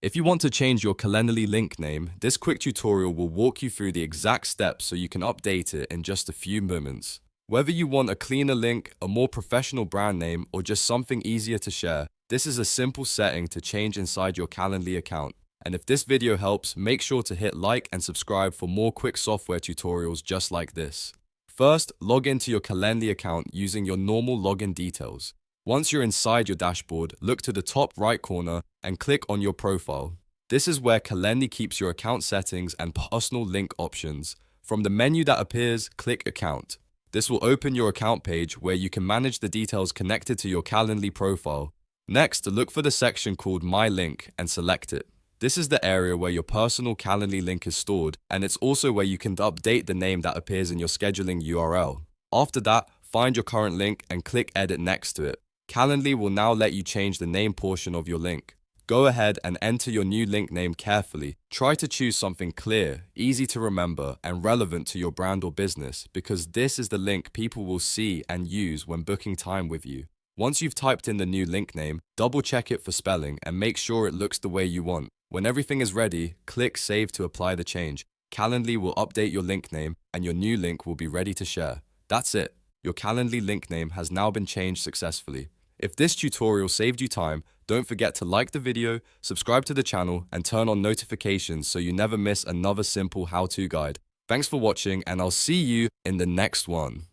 If you want to change your Calendly link name, this quick tutorial will walk you through the exact steps so you can update it in just a few moments. Whether you want a cleaner link, a more professional brand name, or just something easier to share, this is a simple setting to change inside your Calendly account. And if this video helps, make sure to hit like and subscribe for more quick software tutorials just like this. First, log into your Calendly account using your normal login details. Once you're inside your dashboard, look to the top right corner and click on your profile. This is where Calendly keeps your account settings and personal link options. From the menu that appears, click Account. This will open your account page where you can manage the details connected to your Calendly profile. Next, look for the section called My Link and select it. This is the area where your personal Calendly link is stored, and it's also where you can update the name that appears in your scheduling URL. After that, find your current link and click Edit next to it. Calendly will now let you change the name portion of your link. Go ahead and enter your new link name carefully. Try to choose something clear, easy to remember, and relevant to your brand or business, because this is the link people will see and use when booking time with you. Once you've typed in the new link name, double check it for spelling and make sure it looks the way you want. When everything is ready, click Save to apply the change. Calendly will update your link name and your new link will be ready to share. That's it. Your Calendly link name has now been changed successfully. If this tutorial saved you time, don't forget to like the video, subscribe to the channel, and turn on notifications so you never miss another simple how-to guide. Thanks for watching, and I'll see you in the next one.